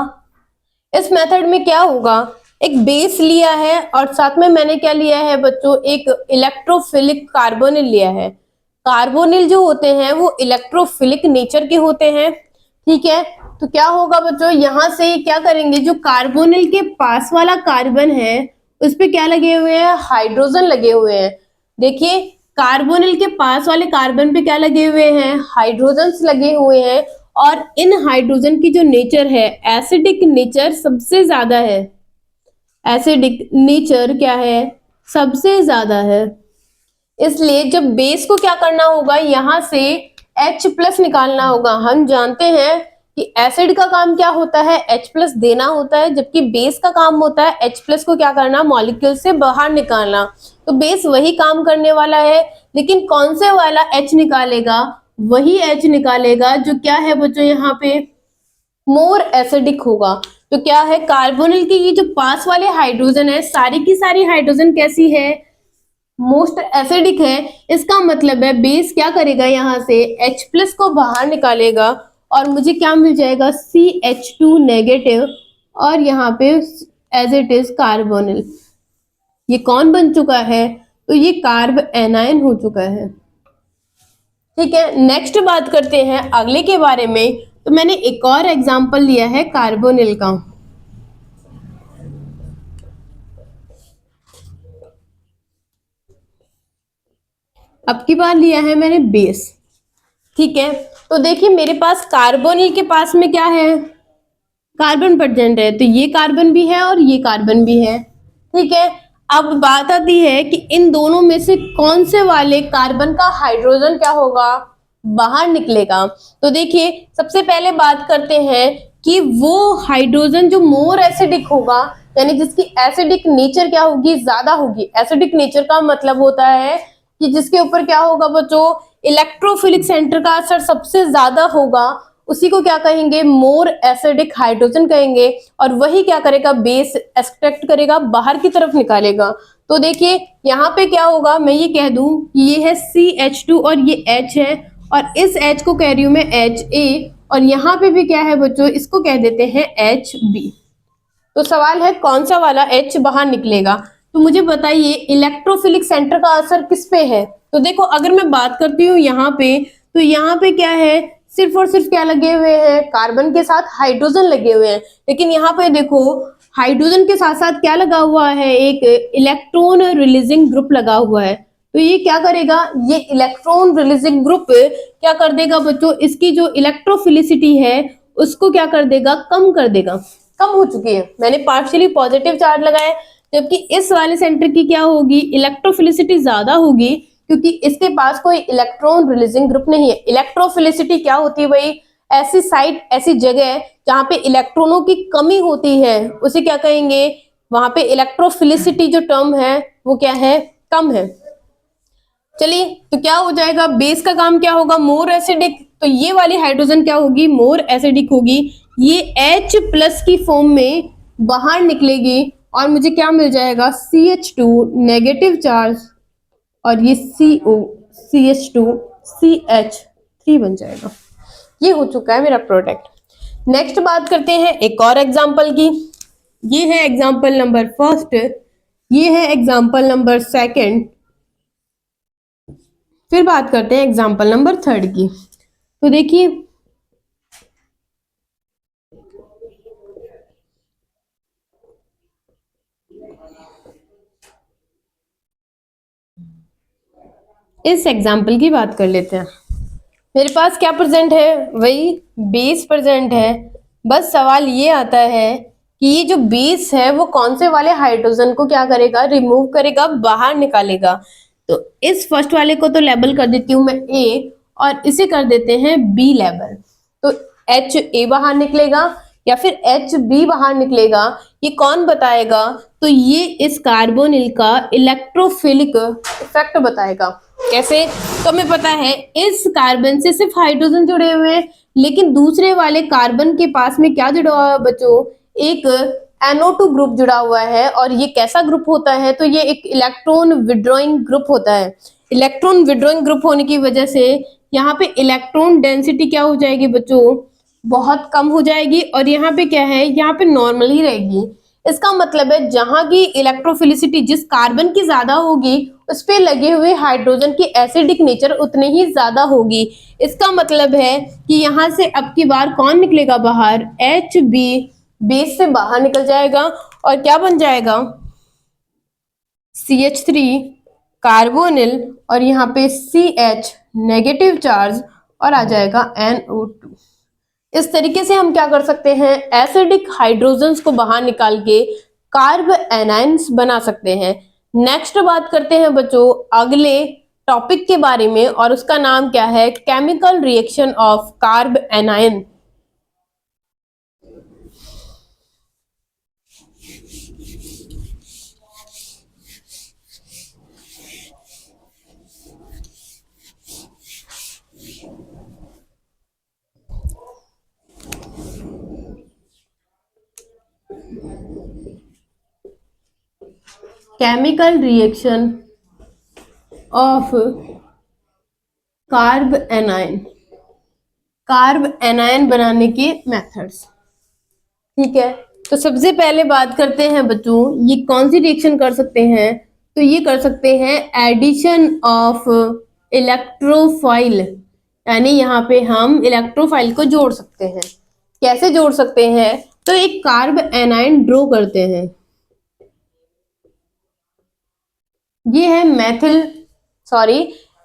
इस मेथड में क्या होगा, एक बेस लिया है और साथ में मैंने क्या लिया है बच्चों, एक इलेक्ट्रोफिलिक कार्बोनिल लिया है। कार्बोनिल जो होते हैं वो इलेक्ट्रोफिलिक नेचर के होते हैं, ठीक है। तो क्या होगा बच्चों, यहां से क्या करेंगे, जो कार्बोनिल के पास वाला कार्बन है उस पे क्या लगे हुए हैं, हाइड्रोजन लगे हुए हैं। देखिए कार्बोनिल के पास वाले कार्बन पे क्या लगे हुए हैं, हाइड्रोजन्स लगे हुए हैं, और इन हाइड्रोजन की जो नेचर है, एसिडिक नेचर सबसे ज्यादा है। एसिडिक नेचर क्या है, सबसे ज्यादा है। इसलिए जब बेस को क्या करना होगा, यहां से H+ निकालना होगा। हम जानते हैं कि एसिड का काम क्या होता है, H+ देना होता है, जबकि बेस का काम होता है H+ को क्या करना, मॉलिक्यूल से बाहर निकालना। तो बेस वही काम करने वाला है, लेकिन कौन से वाला H निकालेगा, वही H निकालेगा जो क्या है बच्चों, यहाँ पे मोर एसिडिक होगा। तो क्या है, कार्बोनिल की ये जो पास वाले हाइड्रोजन है, सारी की सारी हाइड्रोजन कैसी है, मोस्ट एसिडिक है। इसका मतलब है बेस क्या करेगा, यहाँ से H+ को बाहर निकालेगा और मुझे क्या मिल जाएगा, CH2 नेगेटिव, और यहाँ पे एज इट इज कार्बोनिल। ये कौन बन चुका है, तो ये कार्ब एनायन हो चुका है। ठीक है, नेक्स्ट बात करते हैं अगले के बारे में। तो मैंने एक और एग्जांपल लिया है कार्बोनिल का। अब की बार लिया है मैंने बेस। ठीक है, तो देखिए मेरे पास कार्बोनिल के पास में क्या है, कार्बन प्रेजेंट है, तो ये कार्बन भी है और ये कार्बन भी है। ठीक है, अब बात आती है कि इन दोनों में से कौन से वाले कार्बन का हाइड्रोजन क्या होगा, बाहर निकलेगा। तो देखिए सबसे पहले बात करते हैं कि वो हाइड्रोजन जो मोर एसिडिक होगा, यानी जिसकी एसिडिक नेचर क्या होगी, ज्यादा होगी। एसिडिक नेचर का मतलब होता है कि जिसके ऊपर क्या होगा बच्चों, इलेक्ट्रोफिलिक सेंटर का असर सबसे ज्यादा होगा, उसी को क्या कहेंगे, मोर एसिडिक हाइड्रोजन कहेंगे। और वही क्या करेगा, बेस एक्सट्रैक्ट करेगा, बाहर की तरफ निकालेगा। तो देखिए यहाँ पे क्या होगा, मैं ये कह दूं ये है CH2 और ये H है, और इस H को कह रही हूं मैं HA, और यहाँ पे भी क्या है बच्चों, इसको कह देते हैं HB। तो सवाल है कौन सा वाला H बाहर निकलेगा। तो मुझे बताइए इलेक्ट्रोफिलिक सेंटर का असर किस पे है। तो देखो अगर मैं बात करती हूँ यहाँ पे, तो यहाँ पे क्या है, सिर्फ और सिर्फ क्या लगे हुए हैं, कार्बन के साथ हाइड्रोजन लगे हुए हैं। लेकिन यहाँ पे देखो हाइड्रोजन के साथ साथ क्या लगा हुआ है, एक इलेक्ट्रॉन रिलीजिंग ग्रुप लगा हुआ है। तो ये क्या करेगा, ये इलेक्ट्रॉन रिलीजिंग ग्रुप क्या कर देगा बच्चों, इसकी जो इलेक्ट्रोफिलिसिटी है उसको क्या कर देगा, कम कर देगा। कम हो चुकी है, मैंने पार्शियली पॉजिटिव चार्ज लगाया, जबकि इस वाले सेंटर की क्या होगी, इलेक्ट्रोफिलिसिटी ज्यादा होगी, क्योंकि इसके पास कोई इलेक्ट्रॉन रिलीजिंग ग्रुप नहीं है। इलेक्ट्रोफिलिसिटी क्या होती है भाई, ऐसी साइट, ऐसी जगह जहां पे इलेक्ट्रॉनों की कमी होती है उसे क्या कहेंगे, वहां पे इलेक्ट्रोफिलिसिटी जो टर्म है वो क्या है, कम है। चलिए तो क्या हो जाएगा, बेस का काम क्या होगा, मोर एसिडिक। तो ये वाली हाइड्रोजन क्या होगी, मोर एसिडिक होगी, ये H+ की फॉर्म में बाहर निकलेगी और मुझे क्या मिल जाएगा, CH2 नेगेटिव चार्ज, और ये CO CH2 CH3 बन जाएगा। ये हो चुका है मेरा प्रोडक्ट। नेक्स्ट बात करते हैं एक और एग्जांपल की। ये है एग्जांपल नंबर फर्स्ट, ये है एग्जांपल नंबर सेकंड, फिर बात करते हैं एग्जांपल नंबर थर्ड की। तो देखिए इस एग्जाम्पल की बात कर लेते हैं। मेरे पास क्या प्रेजेंट है, वही बेस प्रेजेंट है। बस सवाल ये आता है कि ये जो बेस है वो कौन से वाले हाइड्रोजन को क्या करेगा, रिमूव करेगा, बाहर निकालेगा। तो इस फर्स्ट वाले को तो लेबल कर देती हूँ मैं A, और इसे कर देते हैं B लेबल। तो HA बाहर निकलेगा या फिर HB बाहर निकलेगा, ये कौन बताएगा, तो ये इस कार्बोनिल का इलेक्ट्रोफिलिक इफेक्ट बताएगा। कैसे, तो हमें पता है इस कार्बन से सिर्फ हाइड्रोजन जुड़े हुए हैं, लेकिन दूसरे वाले कार्बन के पास में क्या जुड़ा हुआ है बच्चों, एक NO2 ग्रुप जुड़ा हुआ है। और ये कैसा ग्रुप होता है, तो ये एक इलेक्ट्रॉन विड्रॉइंग ग्रुप होता है। इलेक्ट्रॉन विड्रॉइंग ग्रुप होने की वजह से यहाँ पे इलेक्ट्रॉन डेंसिटी क्या हो जाएगी बच्चों, बहुत कम हो जाएगी, और यहाँ पे क्या है, यहाँ पे नॉर्मल ही रहेगी। इसका मतलब है जहां की इलेक्ट्रोफिलिसिटी जिस कार्बन की ज्यादा होगी उस पे लगे हुए हाइड्रोजन की एसिडिक नेचर उतनी ही ज्यादा होगी। इसका मतलब है कि यहाँ से अब की बार कौन निकलेगा बाहर, Hb बेस से बाहर निकल जाएगा और क्या बन जाएगा, CH3 कार्बोनिल और यहाँ पे CH नेगेटिव चार्ज और आ जाएगा NO2। इस तरीके से हम क्या कर सकते हैं, एसिडिक हाइड्रोजन्स को बाहर निकाल के कार्ब एनाइंस बना सकते हैं। नेक्स्ट बात करते हैं बच्चों अगले टॉपिक के बारे में और उसका नाम क्या है, chemical reaction of carb A9. Chemical reaction of carb A9, carb A9 बनाने के मेथड्स। ठीक है, तो सबसे पहले बात करते हैं बच्चों ये कौन सी रिएक्शन कर सकते हैं, तो ये कर सकते हैं एडिशन ऑफ इलेक्ट्रोफाइल, यानी यहाँ पे हम इलेक्ट्रोफाइल को जोड़ सकते हैं। कैसे जोड़ सकते हैं, तो एक कार्ब एनाइन ड्रॉ करते हैं, ये है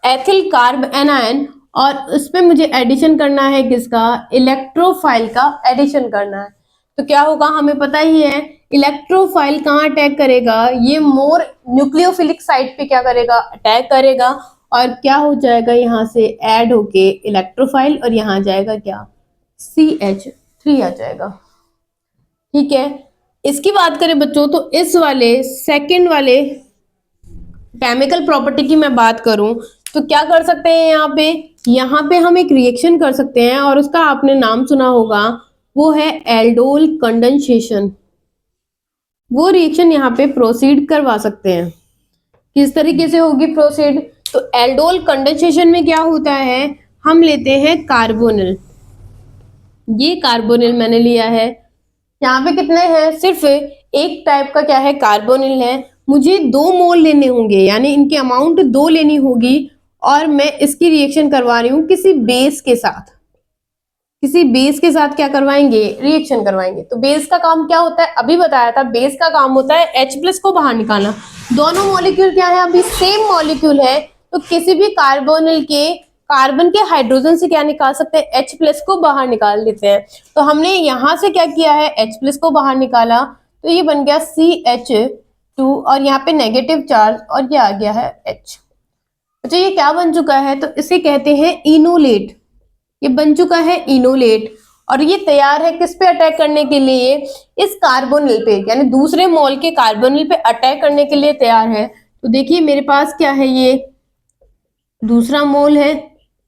एथिल कार्ब एनायन और उस पे मुझे एडिशन करना है किसका, इलेक्ट्रोफाइल का एडिशन करना है। तो क्या होगा, हमें पता ही है इलेक्ट्रोफाइल कहाँ अटैक करेगा, ये मोर न्यूक्लियोफिलिक साइट पे क्या करेगा, अटैक करेगा और क्या हो जाएगा, यहाँ से ऐड होके इलेक्ट्रोफाइल और यहाँ जाएगा क्या, CH3 आ जाएगा। ठीक है, इसकी बात करें बच्चों तो इस वाले सेकंड वाले केमिकल प्रॉपर्टी की मैं बात करूं तो क्या कर सकते हैं, यहाँ पे हम एक रिएक्शन कर सकते हैं और उसका आपने नाम सुना होगा, वो है एल्डोल कंडेंसेशन। वो रिएक्शन यहाँ पे प्रोसीड करवा सकते हैं। किस तरीके से होगी प्रोसीड, तो एल्डोल कंडेंसेशन में क्या होता है, हम लेते हैं कार्बोनिल, ये कार्बोनिल मैंने लिया है, यहाँ पे कितने हैं, सिर्फ एक टाइप का क्या है, कार्बोनिल है, मुझे 2 मोल लेने होंगे, यानी इनकी अमाउंट 2 लेनी होगी और मैं इसकी रिएक्शन करवा रही हूँ किसी बेस के साथ, किसी बेस के साथ क्या करवाएंगे, रिएक्शन करवाएंगे। तो बेस का काम क्या होता है, अभी बताया था, बेस का काम होता है H+ को बाहर निकालना। दोनों मॉलिक्यूल क्या है, अभी सेम मॉलिक्यूल है, तो किसी भी कार्बोनिल के कार्बन के हाइड्रोजन से क्या निकाल सकते हैं, H+ को बाहर निकाल देते हैं। तो हमने यहाँ से क्या किया है, H+ को बाहर निकाला, तो ये बन गया CH2 और यहाँ पे नेगेटिव चार्ज और ये आ गया है H। अच्छा, ये क्या बन चुका है, तो इसे कहते हैं इनोलेट, ये बन चुका है इनोलेट और ये तैयार है किस पे अटैक करने के लिए, इस कार्बोनिल पे, यानी दूसरे मोल के कार्बोनिल पे अटैक करने के लिए तैयार है। तो देखिए मेरे पास क्या है, ये दूसरा मोल है,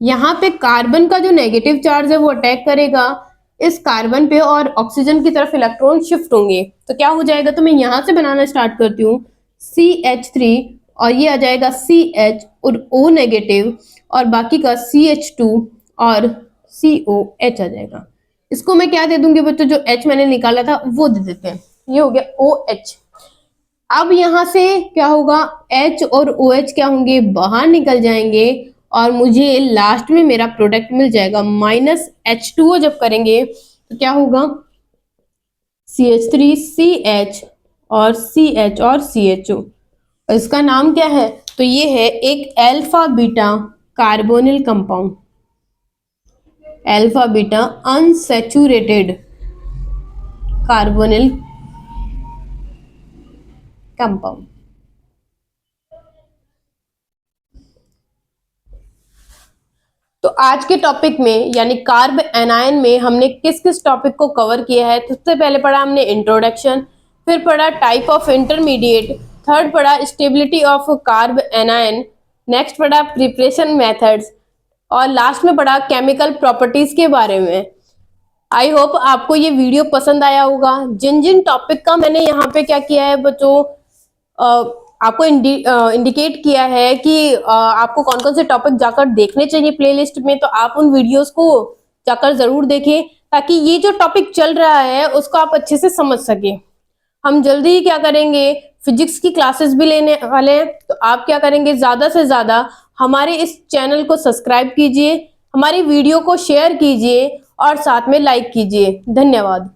यहाँ पे कार्बन का जो नेगेटिव चार्ज है वो अटैक करेगा इस कार्बन पे और ऑक्सीजन की तरफ इलेक्ट्रॉन शिफ्ट होंगे। तो क्या हो जाएगा, तो मैं यहाँ से बनाना स्टार्ट करती हूँ, CH3 और ये आ जाएगा CH और O नेगेटिव और बाकी का CH2 और COH आ जाएगा। इसको मैं क्या दे दूंगी बच्चों, जो H मैंने निकाला था वो दे देते हैं, ये हो गया OH। अब यहाँ से क्या होगा, H और OH क्या होंगे, बाहर निकल जाएंगे और मुझे लास्ट में मेरा प्रोडक्ट मिल जाएगा -H2O। जब करेंगे तो क्या होगा, CH3 CH और CH और CHO। इसका नाम क्या है, तो ये है एक alpha beta carbonyl compound, alpha beta unsaturated carbonyl compound. तो आज के टॉपिक में यानी कार्ब एनायन में हमने किस किस टॉपिक को कवर किया है, सबसे पहले पढ़ा हमने इंट्रोडक्शन, फिर पढ़ा टाइप ऑफ इंटरमीडिएट, थर्ड पढ़ा stability of carb anion, next पढ़ा प्रिपरेशन मेथड्स और लास्ट में पढ़ा केमिकल प्रॉपर्टीज के बारे में। आई होप आपको ये वीडियो पसंद आया होगा। जिन जिन टॉपिक का मैंने यहाँ पे क्या किया है बच्चों, आपको इंडिकेट किया है कि आपको कौन कौन से टॉपिक जाकर देखने चाहिए प्लेलिस्ट में, तो आप उन वीडियोस को जाकर जरूर देखें ताकि ये जो टॉपिक चल रहा है उसको आप अच्छे से समझ सके। हम जल्दी ही क्या करेंगे, फिजिक्स की क्लासेस भी लेने वाले हैं। तो आप क्या करेंगे, ज्यादा से ज्यादा हमारे इस चैनल को सब्सक्राइब कीजिए, हमारी वीडियो को शेयर कीजिए और साथ में लाइक कीजिए। धन्यवाद।